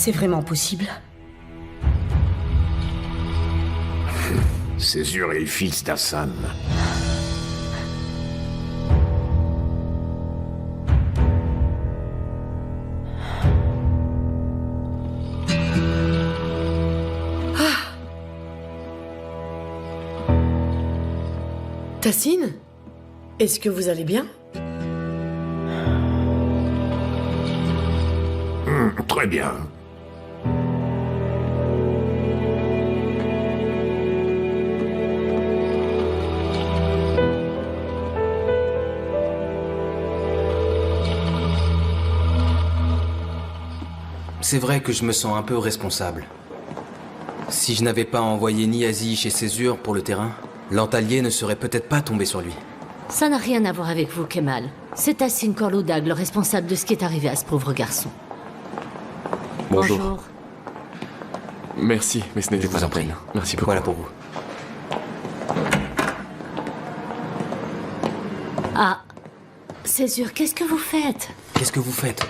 C'est vraiment possible. Césure est le fils d'Hassan. Tassine, est-ce que vous allez bien? Très bien. C'est vrai que je me sens un peu responsable. Si je n'avais pas envoyé Niazi chez Césure pour le terrain, l'Antalier ne serait peut-être pas tombé sur lui. Ça n'a rien à voir avec vous, Kemal. C'est Tassine Korloudag, le responsable de ce qui est arrivé à ce pauvre garçon. Bonjour. Merci, mais ce n'est Je vous en prie. Merci beaucoup. Voilà pour vous. Ah, Césure, qu'est-ce que vous faites? Qu'est-ce que vous faites?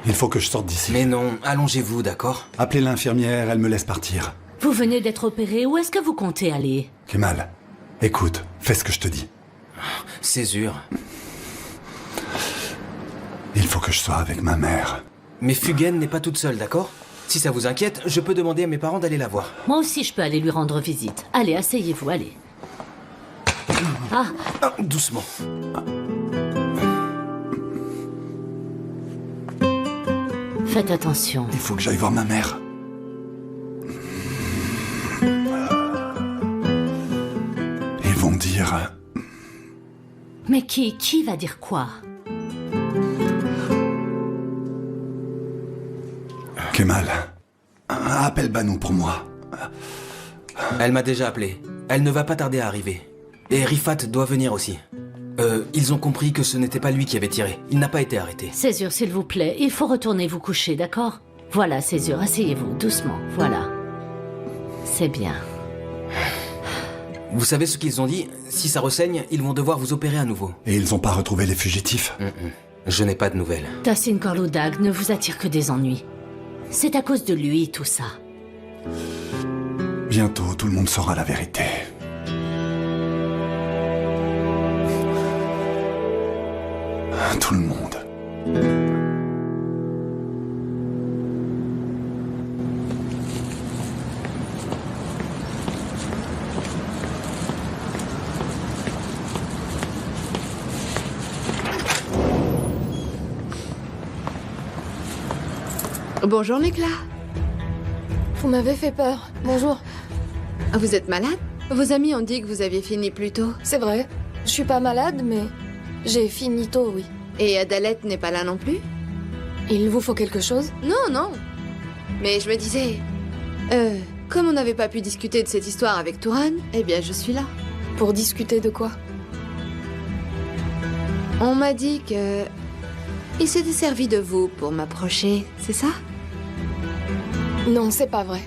Il faut que je sorte d'ici. Mais non, allongez-vous, d'accord? Appelez l'infirmière, elle me laisse partir. Vous venez d'être opéré, où est-ce que vous comptez aller? Kemal, écoute, fais ce que je te dis. Césure. Il faut que je sois avec ma mère. Mais Fugen n'est pas toute seule, d'accord? Si ça vous inquiète, je peux demander à mes parents d'aller la voir. Moi aussi, je peux aller lui rendre visite. Allez, asseyez-vous, allez. Ah, Doucement. faites attention. Il faut que j'aille voir ma mère. Ils vont dire... Mais qui va dire quoi? Kemal, appelle Banou pour moi. Elle m'a déjà appelé. Elle ne va pas tarder à arriver. Et Rifat doit venir aussi. Ils ont compris que ce n'était pas lui qui avait tiré. Il n'a pas été arrêté. Césure, s'il vous plaît, il faut retourner vous coucher, d'accord? Voilà, Césure, asseyez-vous, doucement, voilà. C'est bien. Vous savez ce qu'ils ont dit? Si ça ressaigne, ils vont devoir vous opérer à nouveau. Et ils n'ont pas retrouvé les fugitifs. Je n'ai pas de nouvelles. Tassine Korloudag ne vous attire que des ennuis. C'est à cause de lui, tout ça. Bientôt, tout le monde saura la vérité. Tout le monde. Bonjour Nicolas. Vous m'avez fait peur. Bonjour. Vous êtes malade? Vos amis ont dit que vous aviez fini plus tôt. C'est vrai. Je suis pas malade, mais j'ai fini tôt, oui. Et Adalette n'est pas là non plus? Il vous faut quelque chose? Non, non. Mais je me disais... comme on n'avait pas pu discuter de cette histoire avec Touran, eh bien je suis là. Pour discuter de quoi? On m'a dit que... il s'était servi de vous pour m'approcher, c'est ça? Non, c'est pas vrai.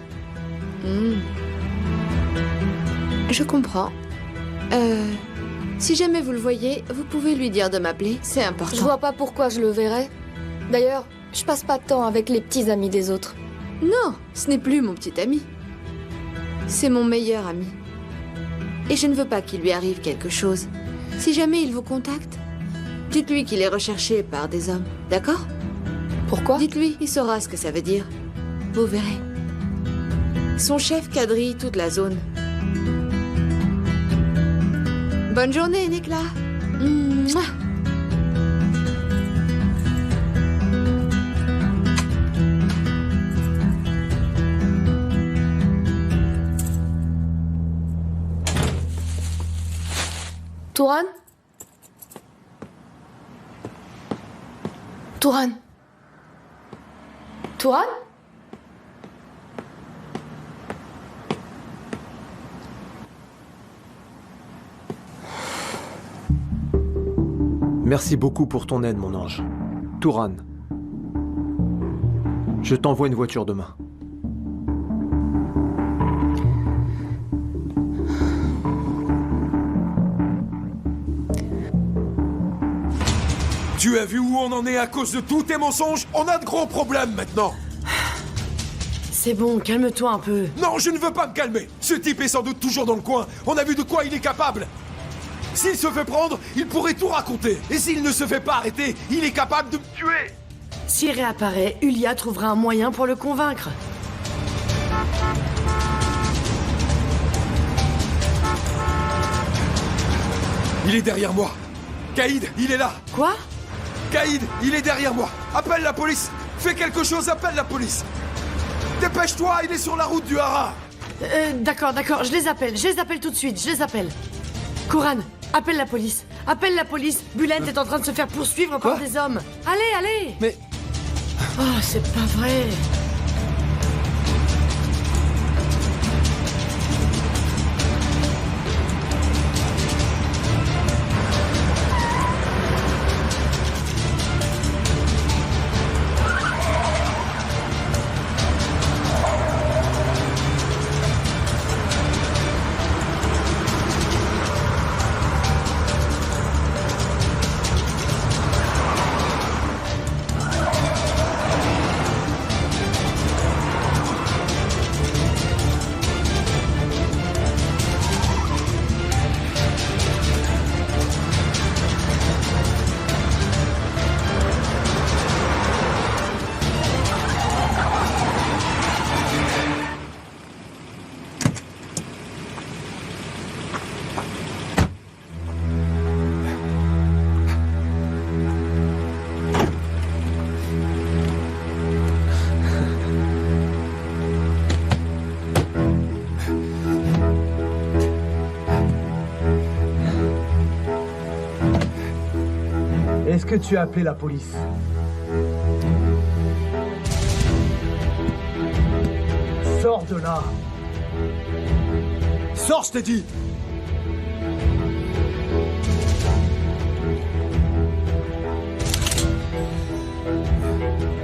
Je comprends. Si jamais vous le voyez, vous pouvez lui dire de m'appeler, c'est important. Je vois pas pourquoi je le verrais. D'ailleurs, je passe pas de temps avec les petits amis des autres. Non, ce n'est plus mon petit ami. C'est mon meilleur ami. Et je ne veux pas qu'il lui arrive quelque chose. Si jamais il vous contacte, dites-lui qu'il est recherché par des hommes, d'accord? Pourquoi? Dites-lui, il saura ce que ça veut dire. Vous verrez. Son chef quadrille toute la zone. Bonne journée, Nicolas. Mouah. Touran? Touran? Touran? Merci beaucoup pour ton aide, mon ange. Touran. Je t'envoie une voiture demain. Tu as vu où on en est à cause de tous tes mensonges? On a de gros problèmes maintenant. c'est bon, calme-toi un peu. Non, je ne veux pas me calmer. Ce type est sans doute toujours dans le coin. On a vu de quoi il est capable. S'il se fait prendre, il pourrait tout raconter. Et s'il ne se fait pas arrêter, il est capable de me tuer. S'il réapparaît, Ulia trouvera un moyen pour le convaincre. Il est derrière moi. Caïd, il est là. Quoi? Caïd, il est derrière moi. Appelle la police. Fais quelque chose, appelle la police. Dépêche-toi, il est sur la route du Hara. D'accord, je les appelle tout de suite, je les appelle. Kuran, appelle la police. Appelle la police. Bülent est en train de se faire poursuivre par des hommes. Allez. Mais... Oh, c'est pas vrai. Est-ce que tu as appelé la police? Sors de là! Sors, je t'ai dit.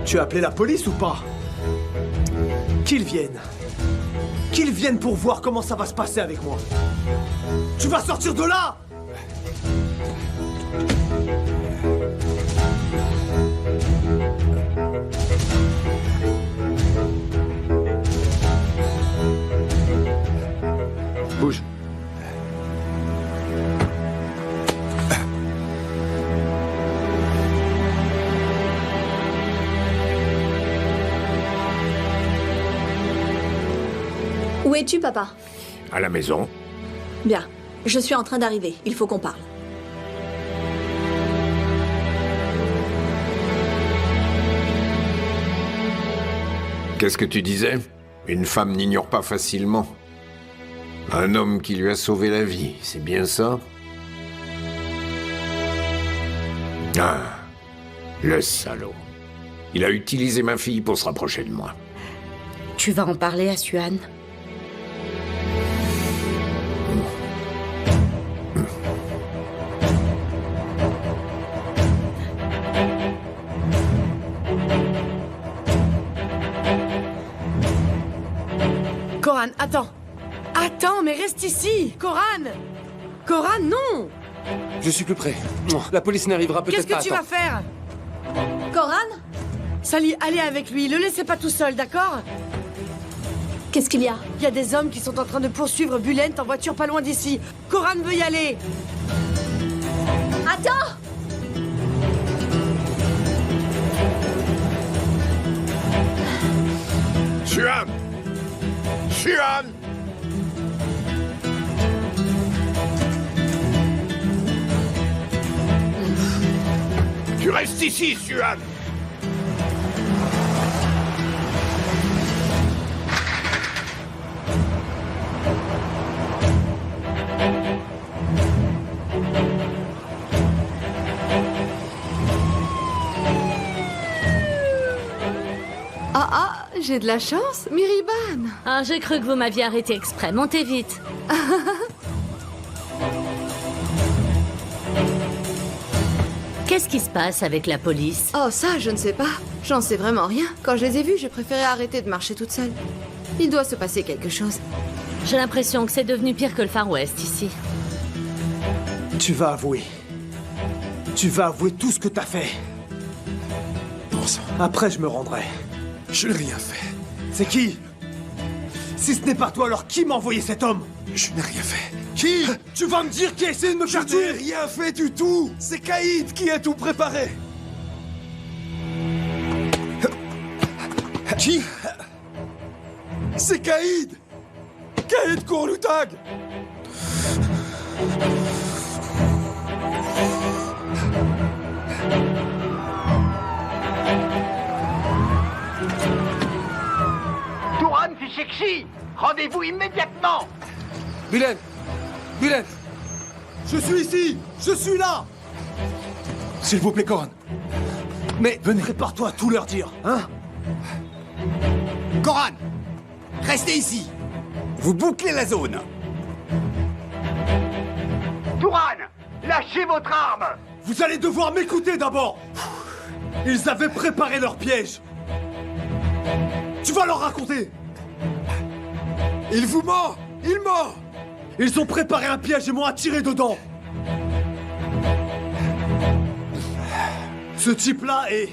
Tu as appelé la police ou pas? Qu'ils viennent. Qu'ils viennent pour voir comment ça va se passer avec moi. Tu vas sortir de là! Bouge. Où es-tu, papa? À la maison. Bien. Je suis en train d'arriver. Il faut qu'on parle. Qu'est-ce que tu disais? Une femme n'ignore pas facilement. Un homme qui lui a sauvé la vie, c'est bien ça? Ah, le salaud. Il a utilisé ma fille pour se rapprocher de moi. Tu vas en parler à Suhan? Koran, attends. Attends, mais reste ici. Koran! Koran, non! Je suis plus près. La police n'arrivera peut-être pas. Qu'est-ce que tu vas faire? Koran? Sally, allez avec lui. Le laissez pas tout seul, d'accord? Qu'est-ce qu'il y a? Il y a des hommes qui sont en train de poursuivre Bülent en voiture pas loin d'ici. Koran veut y aller. Attends! Suhan! Suhan! Tu restes ici, Suhan! Ah, j'ai de la chance, Miriban. Ah, j'ai cru que vous m'aviez arrêté exprès. Montez vite. Qu'est-ce qui se passe avec la police? Oh, ça, je ne sais pas. J'en sais vraiment rien. Quand je les ai vus, j'ai préféré arrêter de marcher toute seule. Il doit se passer quelque chose. J'ai l'impression que c'est devenu pire que le Far West ici. Tu vas avouer. Tu vas avouer tout ce que t'as fait. Bon sang, Après, je me rendrai. je n'ai rien fait. C'est qui? Si ce n'est pas toi, alors qui m'a envoyé cet homme? Je n'ai rien fait. Qui? Tu vas me dire qui a essayé de me Je faire n'ai tuer? rien fait du tout. C'est Caïd qui a tout préparé. Qui? C'est Caïd. Caïd Kourloutag. Touran Fichekchi, rendez-vous immédiatement. Bulen! Bulen! Je suis ici! Je suis là! S'il vous plaît, Koran. Mais venez, prépare-toi à tout leur dire, hein? Koran, restez ici. Vous bouclez la zone. Touran, lâchez votre arme. Vous allez devoir m'écouter d'abord! Ils avaient préparé leur piège! Tu vas leur raconter! Il vous ment. Il ment. Ils ont préparé un piège et m'ont attiré dedans! Ce type-là est...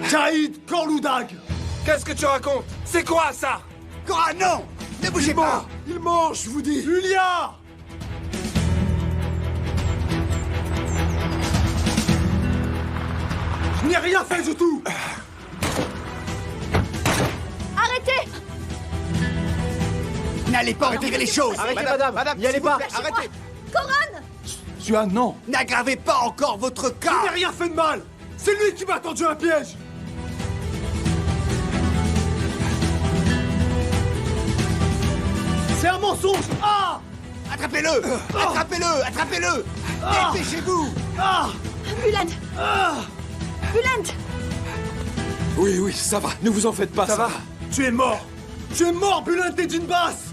Caïd Kourloutag! Qu'est-ce que tu racontes? C'est quoi ça? Koran, non! Ne bougez pas. Il ment, je vous dis. Julia! Je n'ai rien fait du tout! Arrêtez! N'allez pas empirer les choses. Arrêtez, madame, n'y allez pas, arrêtez. Coran! Juan, non. N'aggravez pas encore votre Je cas. n'ai rien fait de mal! C'est lui qui m'a tendu un piège! C'est un mensonge! Ah! Attrapez-le. Attrapez-le. Attrapez-le. Ah! Dépêchez-vous. Ah! Bulent! Ah! Bulent! Oui, oui, ça va. Ne vous en faites pas. Ça va? Tu es mort! Tu es mort, Bulent et d'une basse!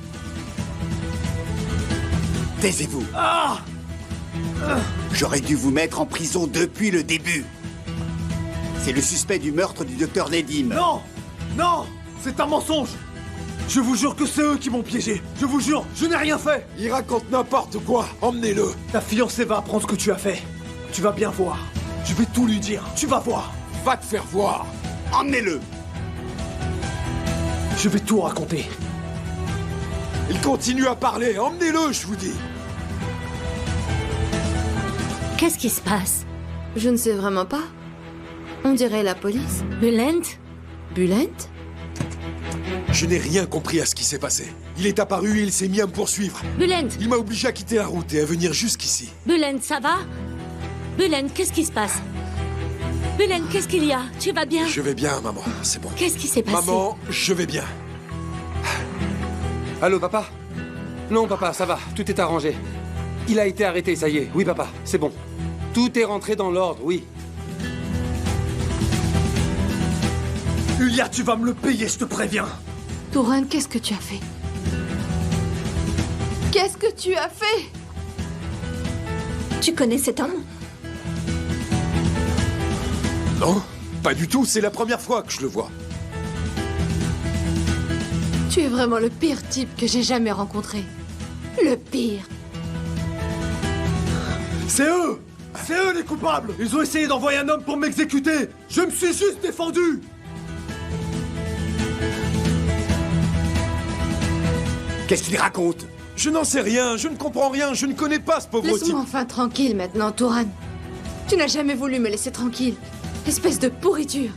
Taisez-vous. Ah! J'aurais dû vous mettre en prison depuis le début. C'est le suspect du meurtre du docteur Nedim. Non! Non! C'est un mensonge! Je vous jure que c'est eux qui m'ont piégé! Je vous jure, je n'ai rien fait! Il raconte n'importe quoi. Emmenez-le. Ta fiancée va apprendre ce que tu as fait. Tu vas bien voir. Je vais tout lui dire. Tu vas voir. Va te faire voir. Emmenez-le. Je vais tout raconter. Il continue à parler. Emmenez-le, je vous dis. Qu'est-ce qui se passe? Je ne sais vraiment pas. On dirait la police. Bulent? Bulent? Je n'ai rien compris à ce qui s'est passé. Il est apparu et il s'est mis à me poursuivre. Bulent? Il m'a obligé à quitter la route et à venir jusqu'ici. Bulent, ça va? Bulent, qu'est-ce qui se passe? Bulent, qu'est-ce qu'il y a? Tu vas bien? Je vais bien, maman. C'est bon. Qu'est-ce qui s'est passé? Maman, je vais bien. Allô, papa? Non, papa, ça va. Tout est arrangé. Il a été arrêté, ça y est. Oui, papa, c'est bon. Tout est rentré dans l'ordre, oui. Julia, tu vas me le payer, je te préviens. Touran, qu'est-ce que tu as fait? Qu'est-ce que tu as fait? Tu connais cet homme? Non, pas du tout. C'est la première fois que je le vois. Tu es vraiment le pire type que j'ai jamais rencontré. Le pire. C'est eux! C'est eux les coupables! Ils ont essayé d'envoyer un homme pour m'exécuter! Je me suis juste défendu! Qu'est-ce qu'il raconte? Je n'en sais rien. Je ne comprends rien. Je ne connais pas ce pauvre type. Laisse-moi enfin tranquille maintenant, Touran. Tu n'as jamais voulu me laisser tranquille. Espèce de pourriture.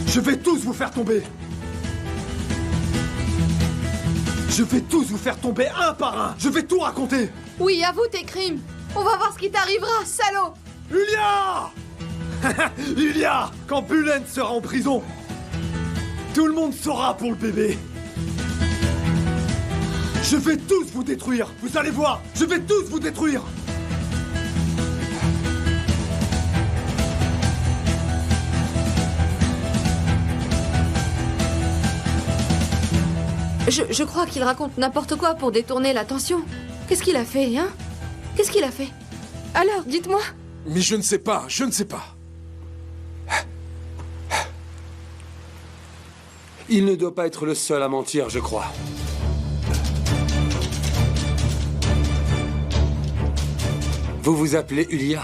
Je vais tous vous faire tomber! Je vais tous vous faire tomber un par un! Je vais tout raconter! Oui, avoue tes crimes. On va voir ce qui t'arrivera, salaud. Julia! Julia! Quand Bulent sera en prison, tout le monde saura pour le bébé! Je vais tous vous détruire! Vous allez voir! Je vais tous vous détruire! Je crois qu'il raconte n'importe quoi pour détourner l'attention. Qu'est-ce qu'il a fait, hein? Qu'est-ce qu'il a fait? Alors, dites-moi. Mais je ne sais pas. Je ne sais pas. Il ne doit pas être le seul à mentir, je crois. Vous vous appelez Ulia?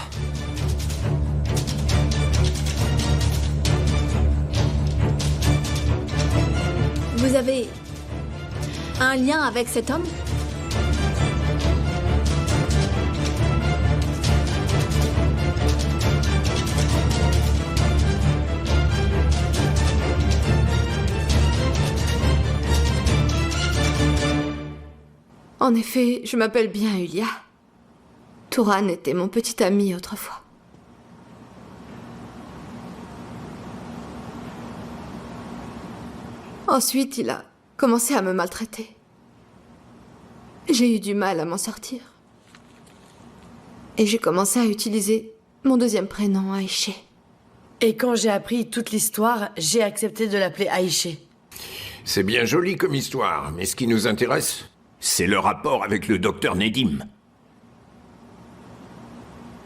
Vous avez un lien avec cet homme? En effet, je m'appelle bien Ulia. Turan était mon petit ami autrefois. Ensuite, il a commencé à me maltraiter. J'ai eu du mal à m'en sortir. Et j'ai commencé à utiliser mon deuxième prénom, Aïché. Et quand j'ai appris toute l'histoire, j'ai accepté de l'appeler Aïché. C'est bien joli comme histoire, mais ce qui nous intéresse, c'est le rapport avec le docteur Nedim.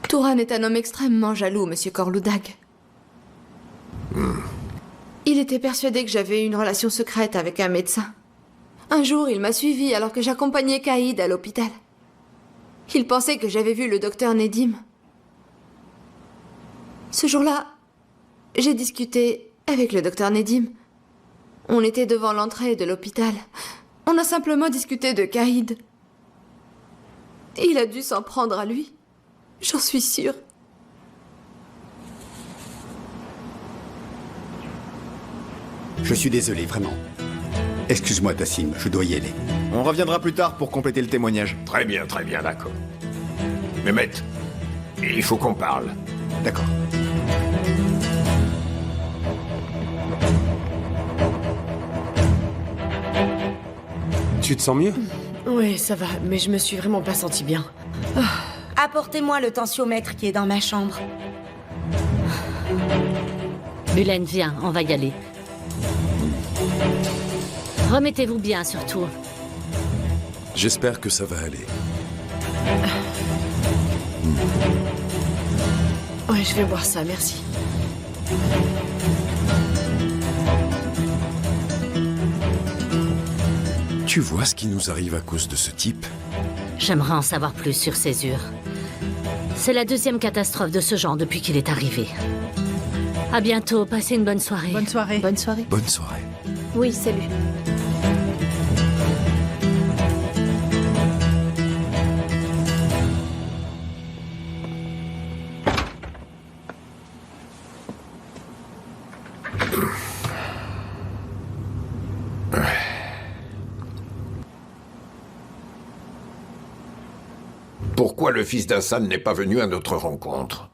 Turan est un homme extrêmement jaloux, monsieur Korloudag. Il était persuadé que j'avais une relation secrète avec un médecin. Un jour, il m'a suivi alors que j'accompagnais Kaïd à l'hôpital. Il pensait que j'avais vu le docteur Nedim. Ce jour-là, j'ai discuté avec le docteur Nedim. On était devant l'entrée de l'hôpital. On a simplement discuté de Kaïd. Il a dû s'en prendre à lui. J'en suis sûre. Je suis désolé, vraiment. Excuse-moi, Tassim, je dois y aller. On reviendra plus tard pour compléter le témoignage. Très bien, d'accord. Mehmet, il faut qu'on parle. D'accord. Tu te sens mieux? Oui, ça va, mais je me suis vraiment pas sentie bien. Apportez-moi le tensiomètre qui est dans ma chambre. Bülent, viens, on va y aller. Remettez-vous bien, surtout. J'espère que ça va aller. Ouais, je vais boire ça, merci. Tu vois ce qui nous arrive à cause de ce type? J'aimerais en savoir plus sur Césure. C'est la deuxième catastrophe de ce genre depuis qu'il est arrivé. À bientôt, passez une bonne soirée. Bonne soirée. Bonne soirée. Bonne soirée. Oui, salut. Pourquoi le fils d'Hassan n'est pas venu à notre rencontre?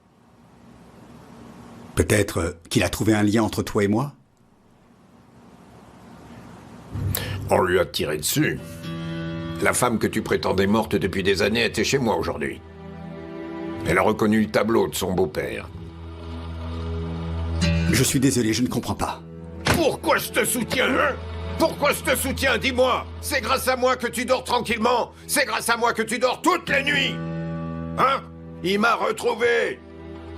Peut-être qu'il a trouvé un lien entre toi et moi? On lui a tiré dessus. La femme que tu prétendais morte depuis des années était chez moi aujourd'hui. Elle a reconnu le tableau de son beau-père. Je suis désolé, je ne comprends pas. Pourquoi je te soutiens, hein? Pourquoi je te soutiens, dis-moi? C'est grâce à moi que tu dors tranquillement. C'est grâce à moi que tu dors toutes les nuits. Hein? Il m'a retrouvé.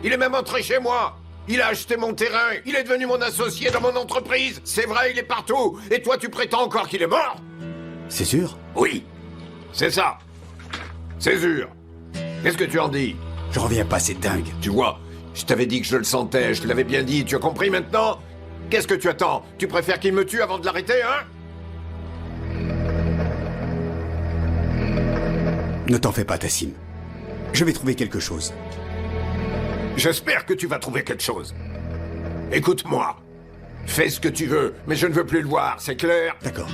Il est même entré chez moi. Il a acheté mon terrain. Il est devenu mon associé dans mon entreprise. C'est vrai, il est partout. Et toi, tu prétends encore qu'il est mort? C'est sûr? Oui. C'est ça. C'est sûr. Qu'est-ce que tu en dis? Je reviens pas, c'est dingue. Tu vois, je t'avais dit que je le sentais. Je te l'avais bien dit. Tu as compris maintenant? Qu'est-ce que tu attends? Tu préfères qu'il me tue avant de l'arrêter, hein? Ne t'en fais pas, Tassim. Je vais trouver quelque chose. J'espère que tu vas trouver quelque chose. Écoute-moi. Fais ce que tu veux, mais je ne veux plus le voir, c'est clair? D'accord.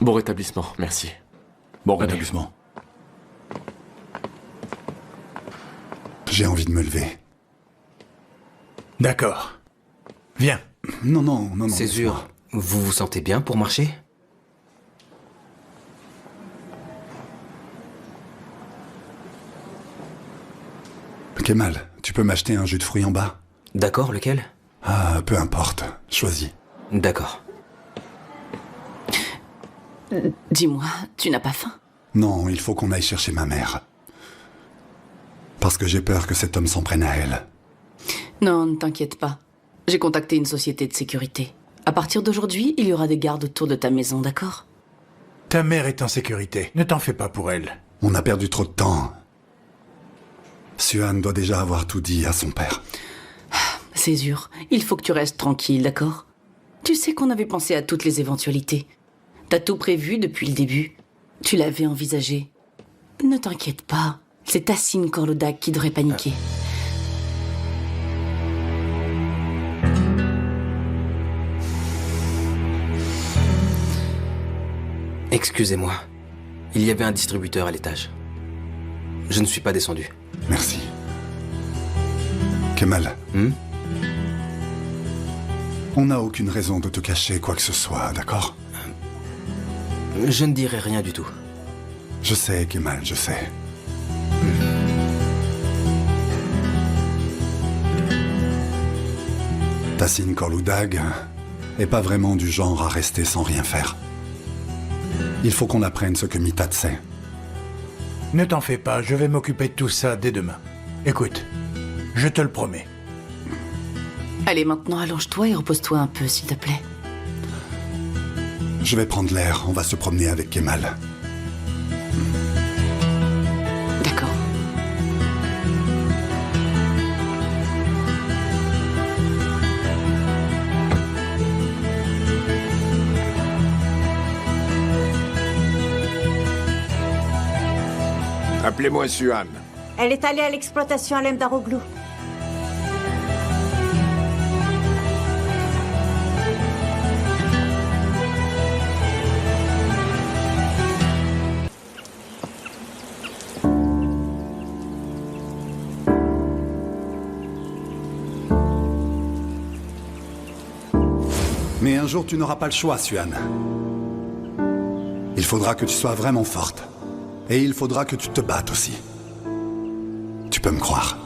Bon rétablissement, merci. Bon rétablissement. J'ai envie de me lever. D'accord. Viens. Non. Césure, vous vous sentez bien pour marcher? Kemal, tu peux m'acheter un jus de fruits en bas? D'accord, lequel? Ah, peu importe. Choisis. D'accord. Dis-moi, tu n'as pas faim? Non, il faut qu'on aille chercher ma mère. Parce que j'ai peur que cet homme s'en prenne à elle. Non, ne t'inquiète pas. J'ai contacté une société de sécurité. À partir d'aujourd'hui, il y aura des gardes autour de ta maison, d'accord? Ta mère est en sécurité. Ne t'en fais pas pour elle. On a perdu trop de temps. Suan doit déjà avoir tout dit à son père. Césure, il faut que tu restes tranquille, d'accord? Tu sais qu'on avait pensé à toutes les éventualités. T'as tout prévu depuis le début. Tu l'avais envisagé. Ne t'inquiète pas. C'est Tassine Korlodak qui devrait paniquer. Excusez-moi. Il y avait un distributeur à l'étage. Je ne suis pas descendu. Merci. Kemal. On n'a aucune raison de te cacher quoi que ce soit, d'accord? Je ne dirai rien du tout. Je sais, Kemal, je sais. Tassine Korlodak est pas vraiment du genre à rester sans rien faire. Il faut qu'on apprenne ce que Mitat sait. Ne t'en fais pas, je vais m'occuper de tout ça dès demain. Écoute, je te le promets. Allez, maintenant, allonge-toi et repose-toi un peu, s'il te plaît. Je vais prendre l'air, on va se promener avec Kemal. D'accord. Appelez-moi Suan. Elle est allée à l'exploitation à l'Emdaroglou. Mais un jour, tu n'auras pas le choix, Suan. Il faudra que tu sois vraiment forte. Et il faudra que tu te battes aussi. Tu peux me croire.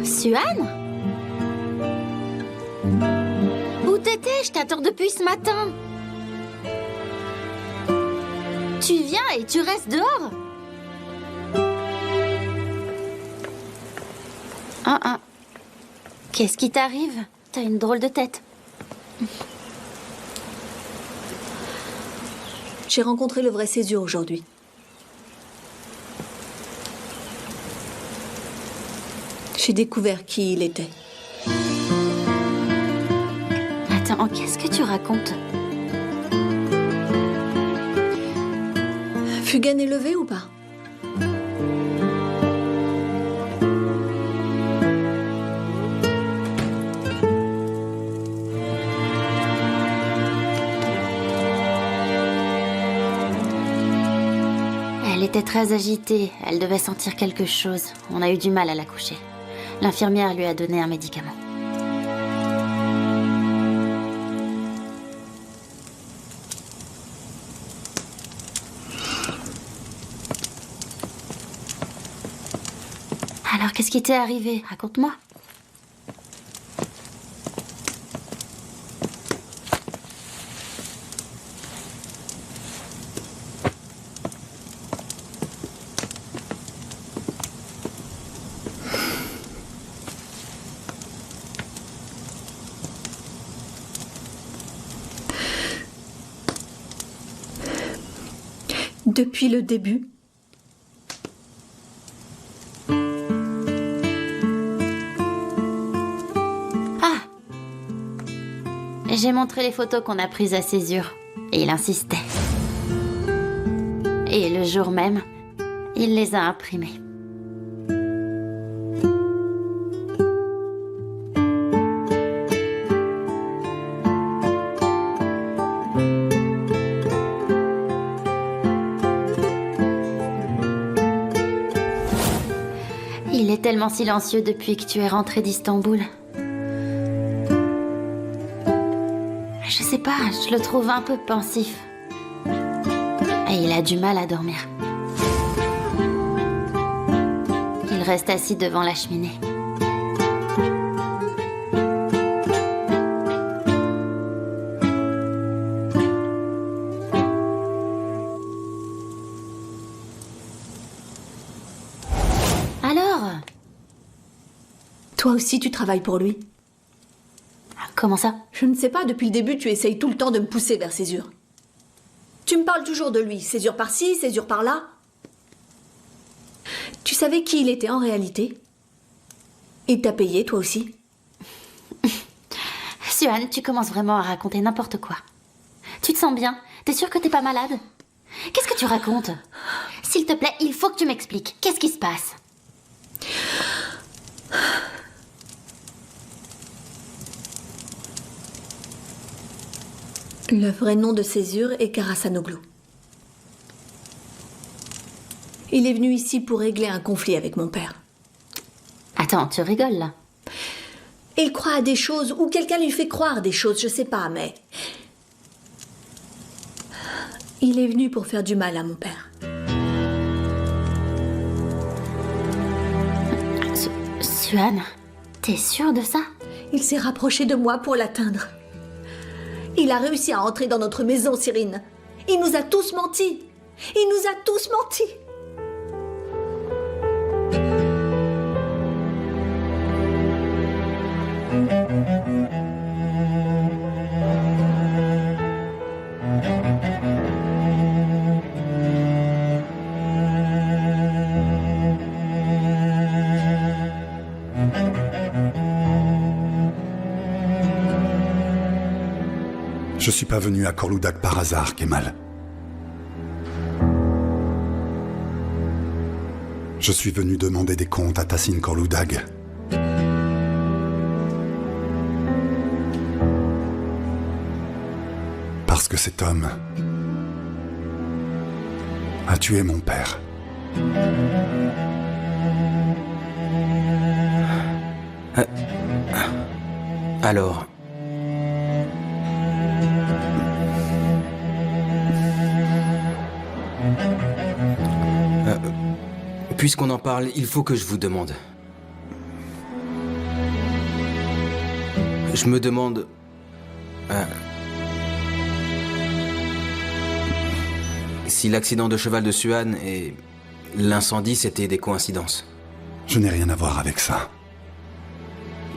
Suan? Où t'étais? Je t'attends depuis ce matin. Tu viens et tu restes dehors? Qu'est-ce qui t'arrive? T'as une drôle de tête. J'ai rencontré le vrai Césure aujourd'hui. J'ai découvert qui il était. Attends, qu'est-ce que tu racontes? Fugan est levé ou pas? Elle était très agitée. Elle devait sentir quelque chose. On a eu du mal à la coucher. L'infirmière lui a donné un médicament. Alors, qu'est-ce qui t'est arrivé? Raconte-moi. Depuis le début, J'ai montré les photos qu'on a prises à Césure. Et il insistait. Et le jour même, il les a imprimées. Il est tellement silencieux depuis que tu es rentré d'Istanbul. Je sais pas, je le trouve un peu pensif. Et il a du mal à dormir. Il reste assis devant la cheminée. Toi aussi, tu travailles pour lui? Comment ça? Je ne sais pas, depuis le début, tu essayes tout le temps de me pousser vers Césure. Tu me parles toujours de lui, Césure par-ci, Césure par-là. Tu savais qui il était en réalité? Il t'a payé, toi aussi? Suhan, tu commences vraiment à raconter n'importe quoi. Tu te sens bien? T'es sûre que t'es pas malade? Qu'est-ce que tu racontes? S'il te plaît, il faut que tu m'expliques. Qu'est-ce qui se passe? Le vrai nom de Césure est Karasanoglu. Il est venu ici pour régler un conflit avec mon père. Attends, tu rigoles là? Il croit à des choses, ou quelqu'un lui fait croire des choses, je sais pas, mais... Il est venu pour faire du mal à mon père. Suhan, t'es sûre de ça? Il s'est rapproché de moi pour l'atteindre. Il a réussi à entrer dans notre maison, Cyrine. Il nous a tous menti. Il nous a tous menti. Je suis pas venu à Korludak par hasard, Kemal. Je suis venu demander des comptes à Tahsin Korludag. Parce que cet homme a tué mon père. Alors... Puisqu'on en parle, il faut que je vous demande. Je me demande... si l'accident de cheval de Suhan et l'incendie, c'était des coïncidences. Je n'ai rien à voir avec ça.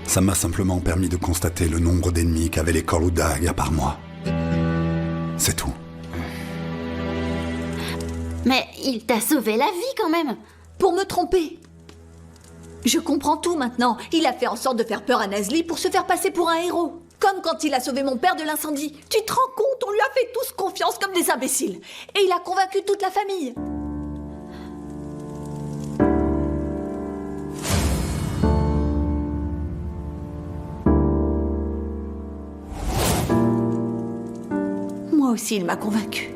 Ça m'a simplement permis de constater le nombre d'ennemis qu'avaient les Korludag à part moi. C'est tout. Mais il t'a sauvé la vie quand même! Pour me tromper. Je comprends tout maintenant. Il a fait en sorte de faire peur à Nazli pour se faire passer pour un héros. Comme quand il a sauvé mon père de l'incendie. Tu te rends compte? On lui a fait tous confiance comme des imbéciles. Et il a convaincu toute la famille. Moi aussi, il m'a convaincu.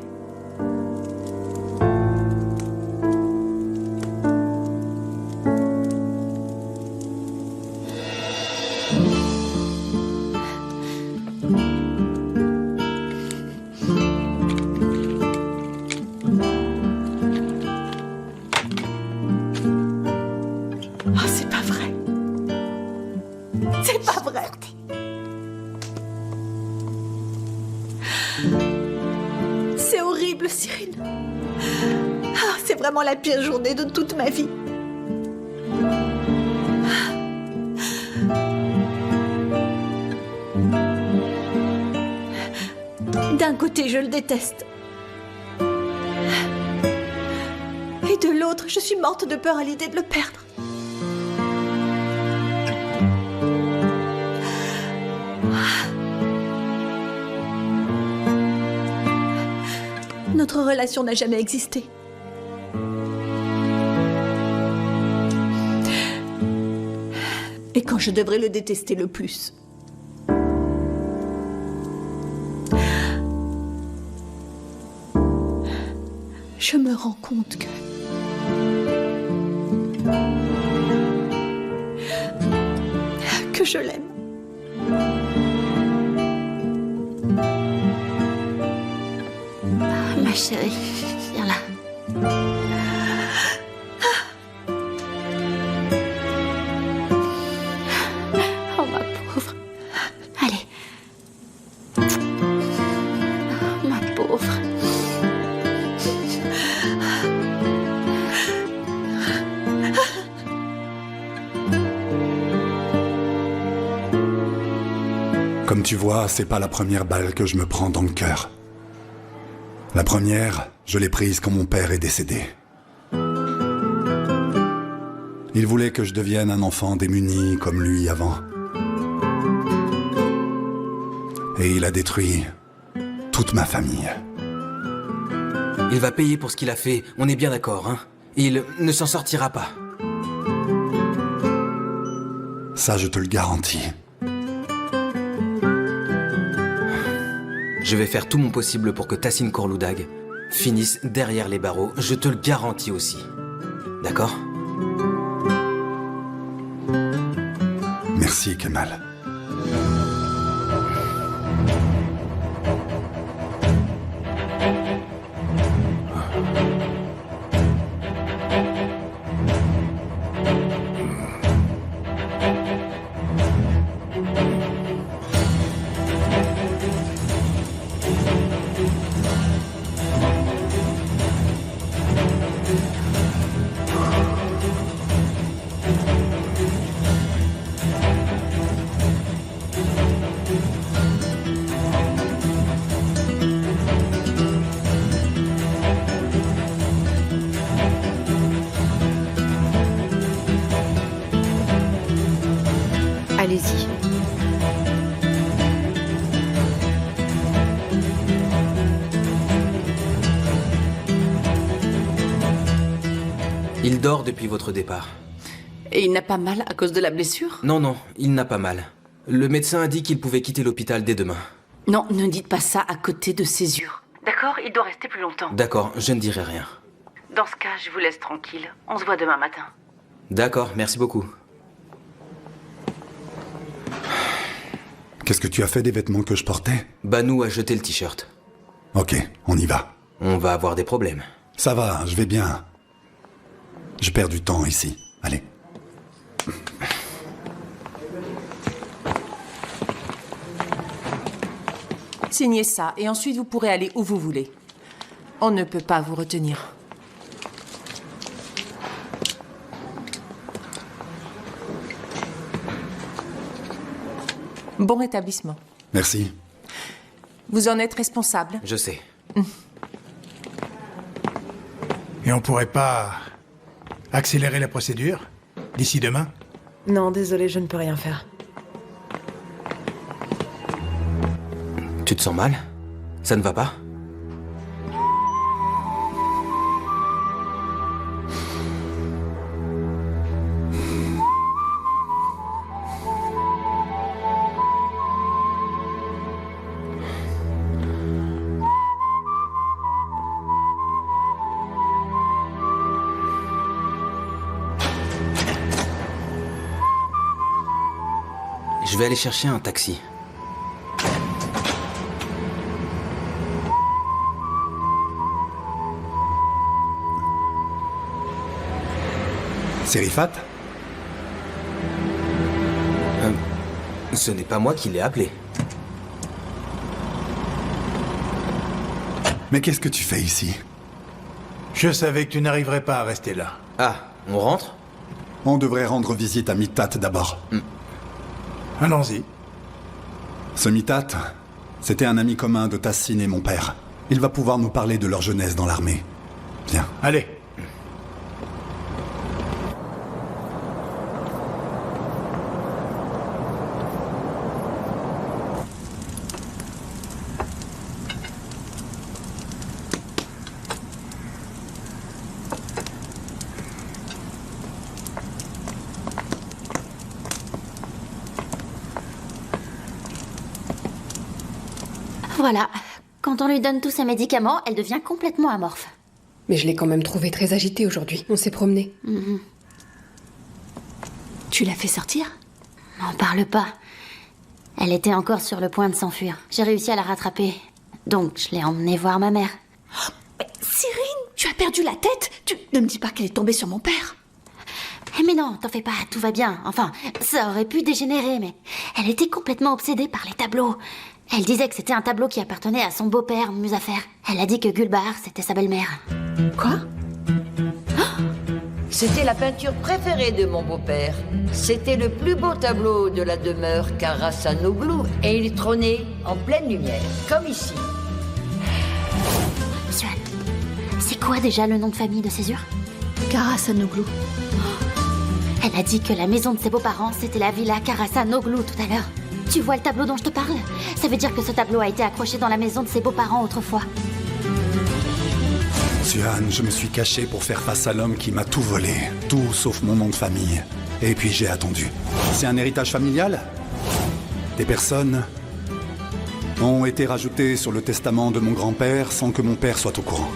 La pire journée de toute ma vie. D'un côté, je le déteste. Et de l'autre, je suis morte de peur à l'idée de le perdre. Notre relation n'a jamais existé. Et quand je devrais le détester le plus. Je me rends compte que je l'aime. Ma chérie, viens là. Comme tu vois, c'est pas la première balle que je me prends dans le cœur. La première, je l'ai prise quand mon père est décédé. Il voulait que je devienne un enfant démuni comme lui avant. Et il a détruit toute ma famille. Il va payer pour ce qu'il a fait, on est bien d'accord, hein? Il ne s'en sortira pas. Ça, je te le garantis. Je vais faire tout mon possible pour que Tassine Korloudag finisse derrière les barreaux. Je te le garantis aussi. D'accord? Merci, Kemal. Allez-y. Il dort depuis votre départ. Et il n'a pas mal à cause de la blessure? Non, non, il n'a pas mal. Le médecin a dit qu'il pouvait quitter l'hôpital dès demain. Non, ne dites pas ça à côté de Césure. D'accord, il doit rester plus longtemps. D'accord, je ne dirai rien. Dans ce cas, je vous laisse tranquille. On se voit demain matin. D'accord, merci beaucoup. Qu'est-ce que tu as fait des vêtements que je portais? Banou a jeté le t-shirt. Ok, on y va. On va avoir des problèmes. Ça va, je vais bien. Je perds du temps ici. Allez. Signez ça, et ensuite vous pourrez aller où vous voulez. On ne peut pas vous retenir. Bon rétablissement. Merci. Vous en êtes responsable. Je sais. Et on pourrait pas accélérer la procédure d'ici demain? Non, désolé, je ne peux rien faire. Tu te sens mal? Ça ne va pas? Je vais aller chercher un taxi. C'est Rifat? Ce n'est pas moi qui l'ai appelé. Mais qu'est-ce que tu fais ici? Je savais que tu n'arriverais pas à rester là. Ah, on rentre? On devrait rendre visite à Mitat d'abord. Allons-y. Ce Mitat, c'était un ami commun de Tassine et mon père. Il va pouvoir nous parler de leur jeunesse dans l'armée. Viens. Allez. Voilà. Quand on lui donne tous ses médicaments, elle devient complètement amorphe. Mais je l'ai quand même trouvée très agitée aujourd'hui. On s'est promené. Tu l'as fait sortir? N'en parle pas. Elle était encore sur le point de s'enfuir. J'ai réussi à la rattraper. Donc, je l'ai emmenée voir ma mère. Cyrine, tu as perdu la tête? Tu ne me dis pas qu'elle est tombée sur mon père. Mais non, t'en fais pas, tout va bien. Enfin, ça aurait pu dégénérer, mais elle était complètement obsédée par les tableaux. Elle disait que c'était un tableau qui appartenait à son beau-père, Muzafer. Elle a dit que Gulbahar, c'était sa belle-mère. Quoi? C'était la peinture préférée de mon beau-père. C'était le plus beau tableau de la demeure Karasanoglu et il trônait en pleine lumière, comme ici. Monsieur Anne, c'est quoi déjà le nom de famille de Césure? Karasanoglu. Elle a dit que la maison de ses beaux-parents, c'était la villa Karasanoglu tout à l'heure. Tu vois le tableau dont je te parle? Ça veut dire que ce tableau a été accroché dans la maison de ses beaux-parents autrefois. Suhan, je me suis caché pour faire face à l'homme qui m'a tout volé. Tout sauf mon nom de famille. Et puis j'ai attendu. C'est un héritage familial? Des personnes ont été rajoutées sur le testament de mon grand-père sans que mon père soit au courant.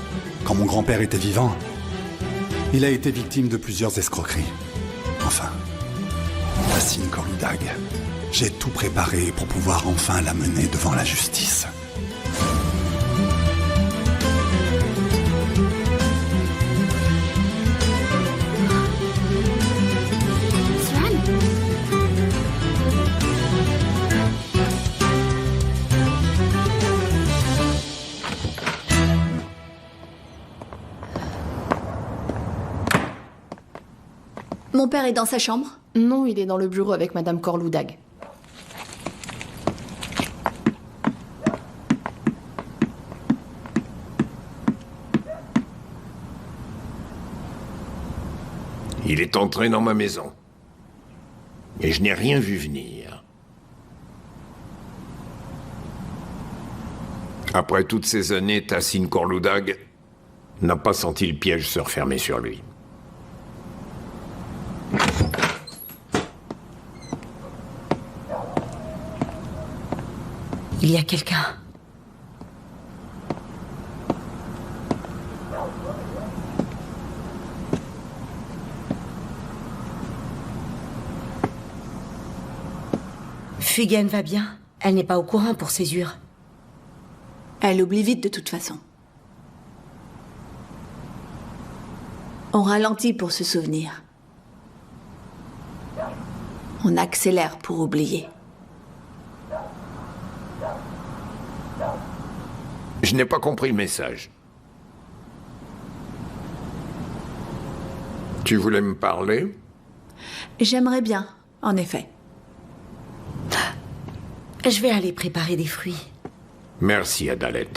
Quand mon grand-père était vivant, il a été victime de plusieurs escroqueries. Enfin, Tassine Korludag, j'ai tout préparé pour pouvoir enfin la mener devant la justice. Mon père est dans sa chambre? Non, il est dans le bureau avec Madame Korludag. Il est entré dans ma maison. Et je n'ai rien vu venir. Après toutes ces années, Tassine Korludag n'a pas senti le piège se refermer sur lui. Il y a quelqu'un. Fugen va bien. Elle n'est pas au courant pour Césure. Elle oublie vite de toute façon. On ralentit pour se souvenir. On accélère pour oublier. Je n'ai pas compris le message. Tu voulais me parler? J'aimerais bien, en effet. Je vais aller préparer des fruits. Merci, Adalet.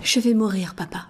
Je vais mourir, papa.